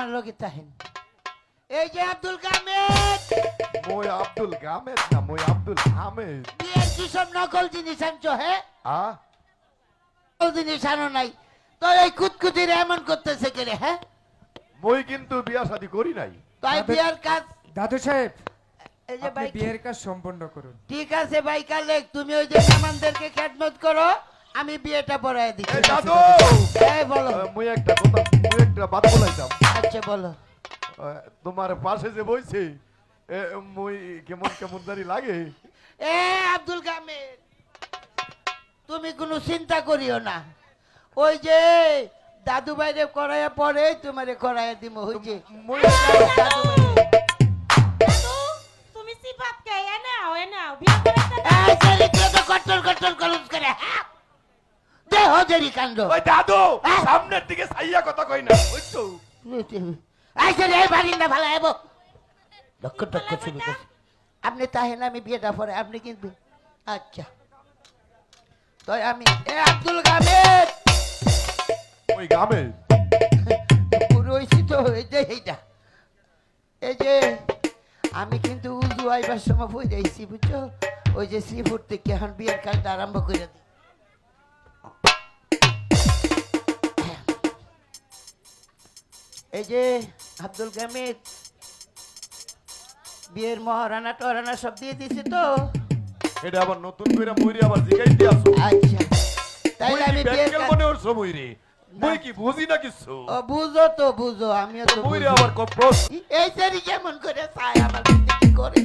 আমার লগে তাহেন এই যে আব্দুল কামেদ মই আব্দুল গামেদ না মই আব্দুল হামেদ বিয়ের কি সব নকল জিনিস আনছো হ্যাঁ আ নকল জিনিস আনো নাই তো এই কুতকুতির এমন করতেছে কে রে হ্যাঁ মই কিন্তু বিয়া শাদী করি নাই তাই বিয়ের কাজ দাদু সাহেব এই যে আপনি ভাই বিয়ের কাজ সম্পন্ন করুন। ঠিক আছে ভাই কালেক তুমি ওই যে মেহমানদেরকে খেদমত করো আমি বিয়েটা পড়ায় এই দিচ্ছি দাদু এই বলো মই একটা বাত বলাইতাম আচ্ছা বলো তোমার পাশে যে বইছে মই কেমন কেমন জানি লাগে এ আব্দুল কামেদ তুমি কোনো চিন্তা করিও না ওই যে দাদু ভাইরে করাইয়া পরে তোমারে করাইয়া দিমু ওই যে মই দাদু ভাইরে। দাদু তুমি সিফাত কে এনাও বিয়ে করতে এই সেরি তুই তো কট্টর কট্টর কলুস করে হ্যাঁ দে হজেরি কাণ্ড ওই দাদু হ্যাঁ? সামনের দিকে ছাইয়া কথা কই না বুঝছো এই সেরি এই বারিন্দা ভালো আইবো লক্ষ টক্ষ শুরু করছে আপনি তাহেন আমি বিয়েটা পরে আপনি কিন্তু আচ্ছা তো আমি এ আব্দুল কামেদ ওই গামে পুরো হইছি তো এই যে এইটা এই যে আমি কিন্তু উজু আইবার সময় বই যাইছি বুঝছো ওই যে শ্রীপুর থেকে এখন বিয়ের কাজটা আরম্ভ করে দিই এই যে আব্দুল কামিদ বিয়ের মহারানা টরানা সব দিয়ে দিছি তো এটা আবার নতুন কইরা মইরে আবার জিগাইতে আসো আচ্ছা তাইলে আমি বিয়ের ব্যাংকেল কাজ মনে ওর সমইরে মই কি বুঝি না কিছু ও বুঝো তো বুঝো আমিও তো মইরে বুঝি। আবার কপ্রস এই সেরি কেমন করে চায় আমার কি করে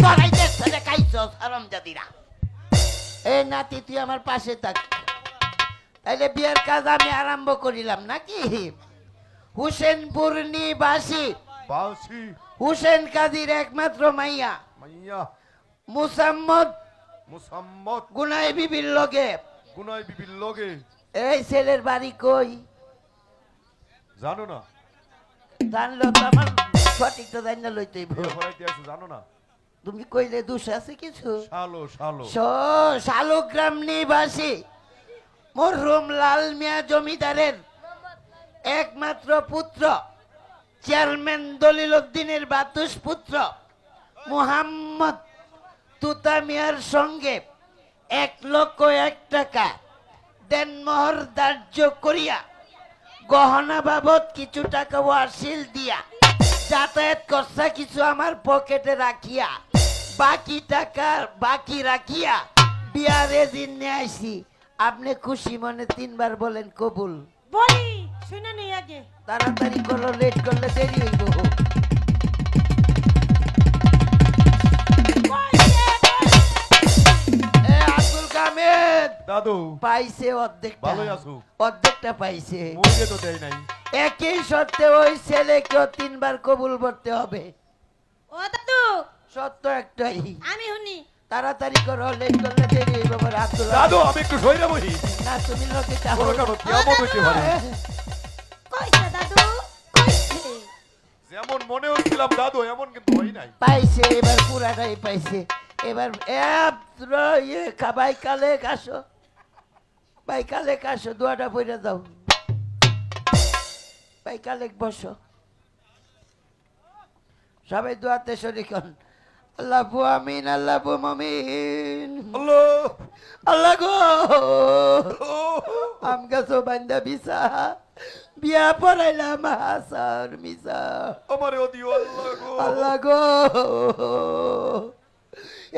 তোরাই দেখছে যে খাইছ হারামজাদিরা এই নাতি তুই আমার পাশে থাক তাইলে বিয়ের কাজ আমি আরম্ভ করিলাম নাকি হুসেনপুর নিবাসী বাসি হুসেন কাজীর একমাত্র মাইয়া মাইয়া মুসাম্মদ মুসাম্মদ গুনাই বিবির লগে গুনাই বিবির লগে এই ছেলের বাড়ি কই জানো না জানলো তো আমার সঠিক তো জানি না লইতেই বিয়ে করাইতে আছে জানো না তুমি কইলে দোষ আছে কিছু শালো শালো শালুগ্রাম নিবাসী মরহুম লাল মিয়া জমিদারের একমাত্র পুত্র চেয়ারম্যান দলিল উদ্দিনের বাতুস পুত্র মুহাম্মদ তুতা মিয়ার সঙ্গে 1,01,000 টাকা দেনমোহর ধার্য করিয়া গহনা বাবদ কিছু টাকা ওয়াসিল দিয়া যাতায়াত খরচা কিছু আমার পকেটে রাখিয়া বাকি টাকা বাকি রাখিয়া বিয়ারে দিন নিয়ে আইছি আপনি খুশি মনে 3 বার বলেন কবুল বলি শুনে নেই আগে তাড়াতাড়ি করো লেট করলে দেরি হইব এ আব্দুল কামেদ দাদু পাইছে অর্ধেকটা ভালোই আছো? অর্ধেকটা পাইছে মইরে তো দেই নাই একই সত্ত্বে ওই ছেলেকেও 3 বার কবুল করতে হবে ও দাদু সত্য একটাই আমি শুনি তাড়াতাড়ি করো লেট করলে দেরি হইব আমার আব্দুল দাদু আমি একটু সইরা বহি না তুমি লোকে চাও বড় কারো কেমন হইতে পারে কইছে দাদু কইছে যেমন মনে হচ্ছিলাম দাদু এমন কিন্তু হই নাই পাইছে এবার পুরাটাই পাইছে এবার ভাই কালে কাশো ভাই কালে কাশো দোয়াটা পইরা দাও ভাই কালে বসো সবাই দোয়াতে শরীক হন আল্লাহ আমিন আল্লাহ আমিন আল্লাহ আল্লাহ গো আম গাছো বান্দা বিসা বিয়া পড়াইলাম হাসান মিসা আমারে দিও আল্লাহ গো আল্লাহ গো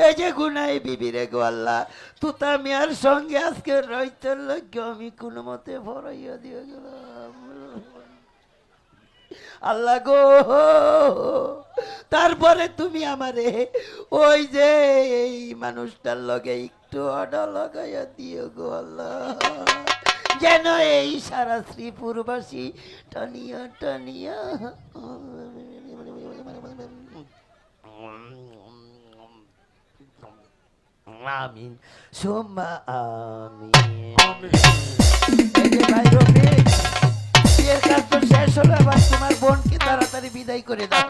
এই যে গুনাই বিবিরে গো আল্লাহ তুতা মিয়ার সঙ্গে আজকে রইতের লক্ষ্য আমি কোনো মতে ভরাইয়া দিয়ে গেলাম আল্লাহ গো তারপরে তুমি আমারে ওই যে এই মানুষটার লগে একটু অর্ডার লাগাইয়া দিও গো আল্লাহ যেন এই সারা শ্রীপুরবাসী টানিয়া টানিয়া আমিন সোমা আমিন এই যে ভাই রফিক বিয়ের কাজ তো শেষ হলো, এবার তোমার বোনকে তাড়াতাড়ি বিদায় করে দাও।